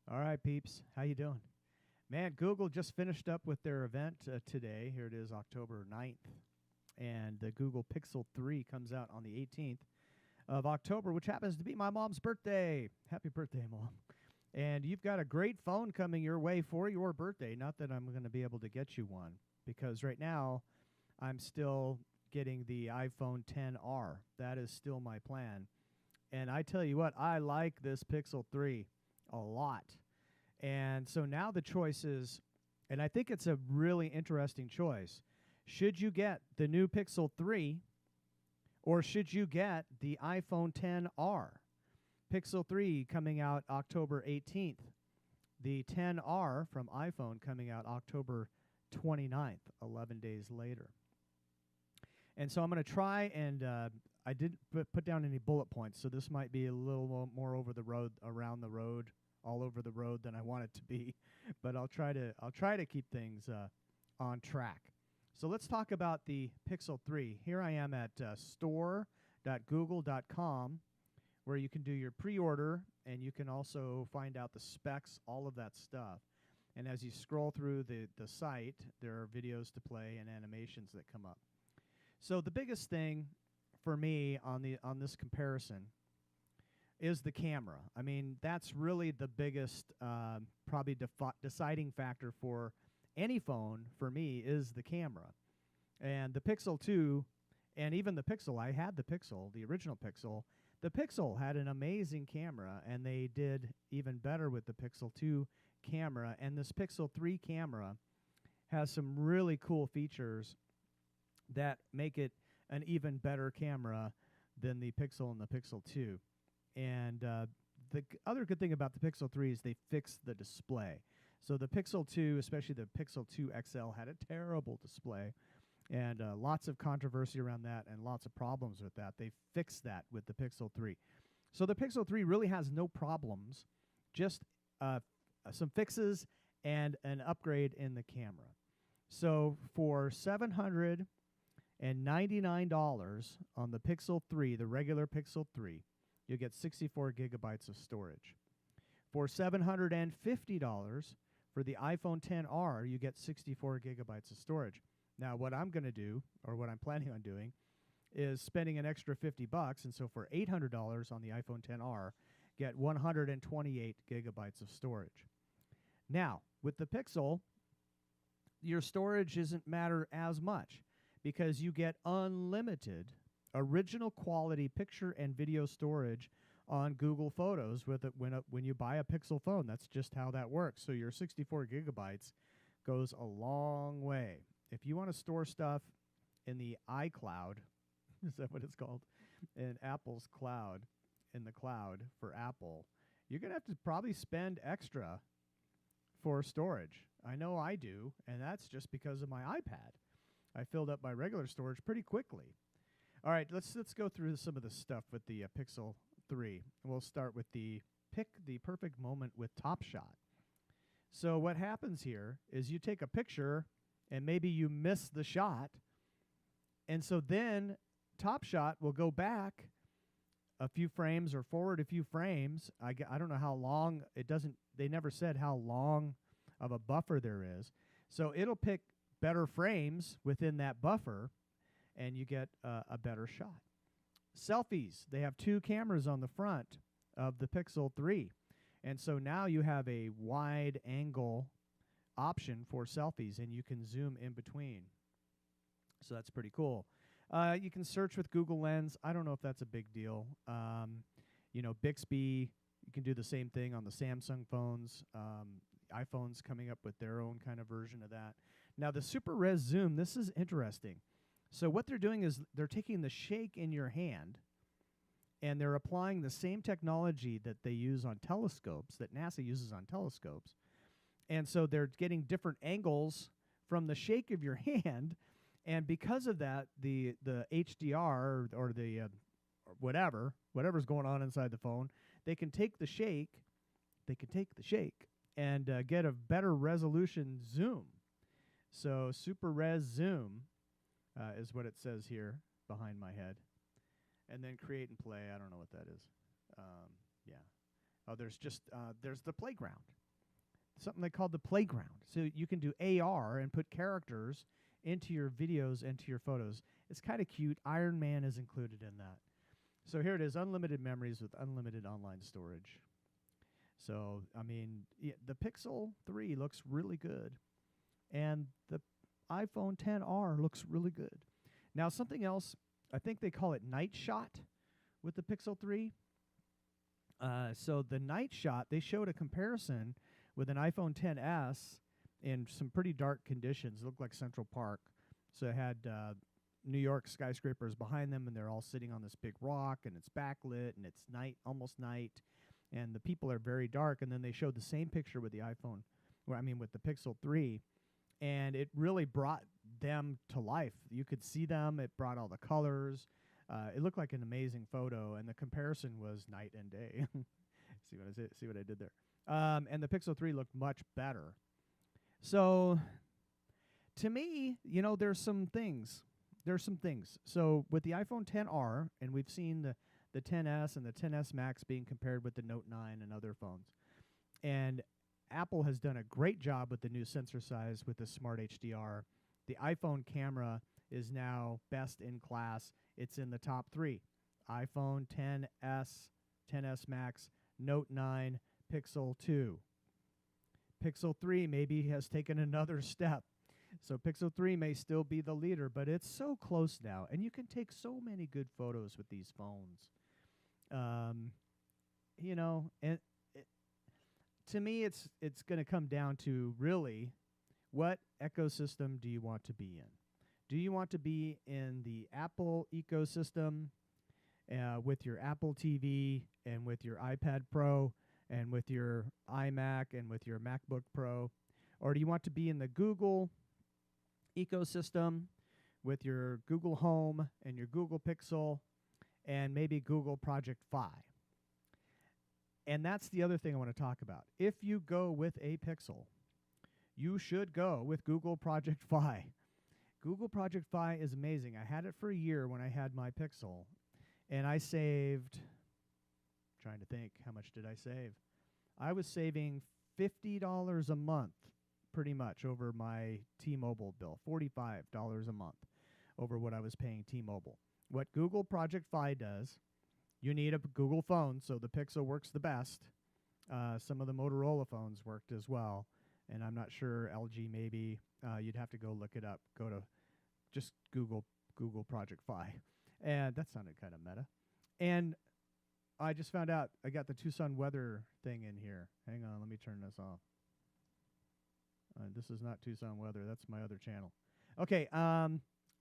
All right, peeps. How you doing? Man, Google just finished up with their event today. Here it is, October 9th. And the Google Pixel 3 comes out on the 18th of October, which happens to be my mom's birthday. Happy birthday, Mom. And you've got a great phone coming your way for your birthday. Not that I'm going to be able to get you one, because right now I'm still getting the iPhone XR. That is still my plan. And I tell you what, I like this Pixel 3 a lot. And so now the choice is, and I think it's a really interesting choice. Should you get the new Pixel 3 or should you get the iPhone XR? Pixel 3 coming out October 18th. The XR from iPhone coming out October 29th, 11 days later. And so I'm going to try, and I didn't put down any bullet points, so this might be a little more over the road, around the road, all over the road than I want it to be, but I'll try to keep things on track. So let's talk about the Pixel 3. Here I am at store.google.com, where you can do your pre-order, and you can also find out the specs, all of that stuff. And as you scroll through the site, there are videos to play and animations that come up. So the biggest thing for me on this comparison is the camera. I mean, that's really the biggest probably deciding factor for any phone for me is the camera. And the Pixel 2 and even the Pixel, I had the Pixel, the original Pixel. The Pixel had an amazing camera, and they did even better with the Pixel 2 camera. And this Pixel 3 camera has some really cool features that make it an even better camera than the Pixel and the Pixel 2. And the other good thing about the Pixel 3 is they fixed the display. So the Pixel 2, especially the Pixel 2 XL, had a terrible display, and lots of controversy around that and lots of problems with that. They fixed that with the Pixel 3. So the Pixel 3 really has no problems, just some fixes and an upgrade in the camera. So for $799 on the Pixel 3, the regular Pixel 3, you get 64 gigabytes of storage. For $750 for the iPhone XR, you get 64 gigabytes of storage. Now, what I'm going to do, or what I'm planning on doing, is spending an extra $50, and so for $800 on the iPhone XR, get 128 gigabytes of storage. Now, with the Pixel, your storage doesn't matter as much, because you get unlimited original quality picture and video storage on Google Photos when you buy a Pixel phone. That's just how that works. So your 64 gigabytes goes a long way. If you want to store stuff in the iCloud, is that what it's called? In Apple's cloud, in the cloud for Apple, you're going to have to probably spend extra for storage. I know I do, and that's just because of my iPad. I filled up my regular storage pretty quickly. All right, let's go through some of the stuff with the Pixel 3. We'll start with pick the perfect moment with Top Shot. So what happens here is you take a picture and maybe you miss the shot, and so then Top Shot will go back a few frames or forward a few frames. I don't know how long. They never said how long of a buffer there is. So it'll pick better frames within that buffer, and you get a better shot. Selfies. They have two cameras on the front of the Pixel 3. And so now you have a wide angle option for selfies, and you can zoom in between. So that's pretty cool. You can search with Google Lens. I don't know if that's a big deal. Bixby, you can do the same thing on the Samsung phones. iPhone's coming up with their own kind of version of that. Now, the Super Res Zoom, this is interesting. So what they're doing is they're taking the shake in your hand, and they're applying the same technology that they use on telescopes, that NASA uses on telescopes. And so they're getting different angles from the shake of your hand, and because of that, the HDR or the whatever's going on inside the phone, they can take the shake, and get a better resolution zoom. So Super Res Zoom is what it says here behind my head. And then create and play, I don't know what that is. Yeah. Oh, there's the playground. Something they call the playground. So you can do AR and put characters into your videos and to your photos. It's kind of cute. Iron Man is included in that. So here it is, unlimited memories with unlimited online storage. So, I mean, the Pixel 3 looks really good. And the iPhone 10R looks really good. Now, something else, I think they call it night shot with the Pixel 3. So the night shot, they showed a comparison with an iPhone 10s in some pretty dark conditions. It looked like Central Park. So it had New York skyscrapers behind them, and they're all sitting on this big rock, and it's backlit, and it's night, almost night, and the people are very dark. And then they showed the same picture with the with the Pixel 3, and it really brought them to life. You could see them. It brought all the colors. It looked like an amazing photo, and the comparison was night and day. See what I did there? And the Pixel 3 looked much better. So, to me, there's some things. So, with the iPhone 10R, and we've seen the 10s and the 10s Max being compared with the Note 9 and other phones. And Apple has done a great job with the new sensor size with the Smart HDR. The iPhone camera is now best in class. It's in the top 3. iPhone 10s, 10s Max, Note 9, Pixel 2. Pixel 3 maybe has taken another step. So Pixel 3 may still be the leader, but it's so close now. And you can take so many good photos with these phones. And to me, it's going to come down to really what ecosystem do you want to be in? Do you want to be in the Apple ecosystem with your Apple TV and with your iPad Pro and with your iMac and with your MacBook Pro? Or do you want to be in the Google ecosystem with your Google Home and your Google Pixel and maybe Google Project Phi? And that's the other thing I want to talk about. If you go with a Pixel, you should go with Google Project Phi. Google Project Phi is amazing. I had it for a year when I had my Pixel, and I saved, trying to think, how much did I save? I was saving $50 a month pretty much over my T-Mobile bill, $45 a month over what I was paying T-Mobile. What Google Project Phi does, you need a Google phone, so the Pixel works the best. Some of the Motorola phones worked as well, and I'm not sure LG maybe. You'd have to go look it up. Go to just Google Project Phi. And that sounded kind of meta. And I just found out I got the Tucson weather thing in here. Hang on, let me turn this off. This is not Tucson weather. That's my other channel. Okay,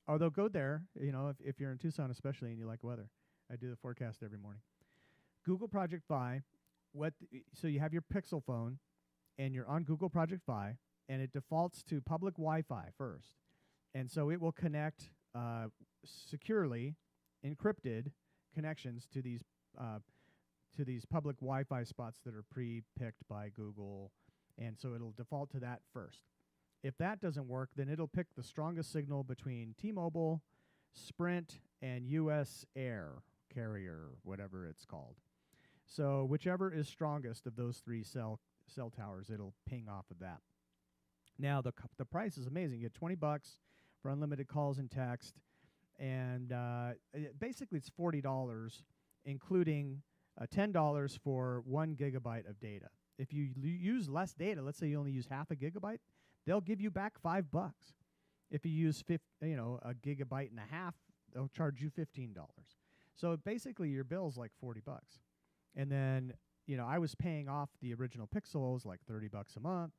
although go there, if you're in Tucson especially and you like weather. I do the forecast every morning. Google Project Phi, so you have your Pixel phone, and you're on Google Project Phi, and it defaults to public Wi-Fi first. And so it will connect securely encrypted connections to these public Wi-Fi spots that are pre-picked by Google, and so it'll default to that first. If that doesn't work, then it'll pick the strongest signal between T-Mobile, Sprint, and US Air carrier, whatever it's called. So whichever is strongest of those 3 cell towers, it'll ping off of that. Now the price is amazing. You get $20 for unlimited calls and text, and basically it's $40, including $10 for 1 gigabyte of data. If you use less data, let's say you only use half a gigabyte, they'll give you back $5. If you use a gigabyte and a half, they'll charge you $15. So basically your bill's like $40. And then, I was paying off the original Pixels like $30 a month.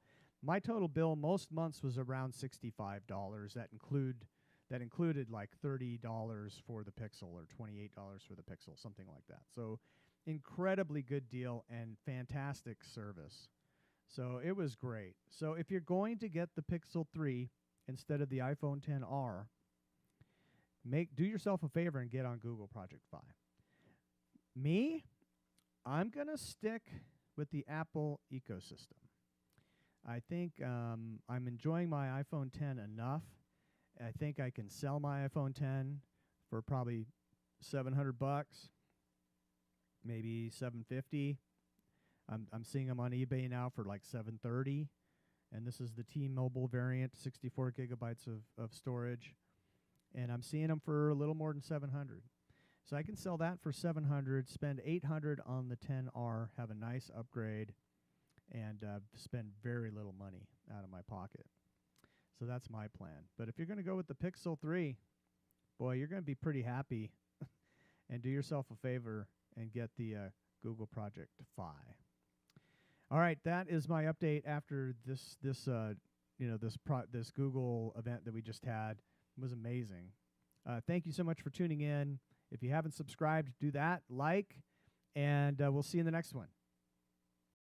My total bill most months was around $65. That included like $30 for the Pixel or $28 for the Pixel, something like that. So incredibly good deal and fantastic service. So it was great. So if you're going to get the Pixel 3 instead of the iPhone 10R, do yourself a favor and get on Google Project Phi. Me, I'm going to stick with the Apple ecosystem. I think I'm enjoying my iPhone 10 enough. I think I can sell my iPhone 10 for probably $700, maybe $750. I'm seeing them on eBay now for like $730, and this is the T-Mobile variant, 64 gigabytes of storage, and I'm seeing them for a little more than 700. So I can sell that for 700, spend 800 on the 10R, have a nice upgrade, and spend very little money out of my pocket. So that's my plan. But if you're going to go with the Pixel 3, boy, you're going to be pretty happy. And do yourself a favor and get the Google Project Phi. All right, that is my update after this Google event that we just had. It was amazing. Thank you so much for tuning in. If you haven't subscribed, do that, like, and we'll see you in the next one.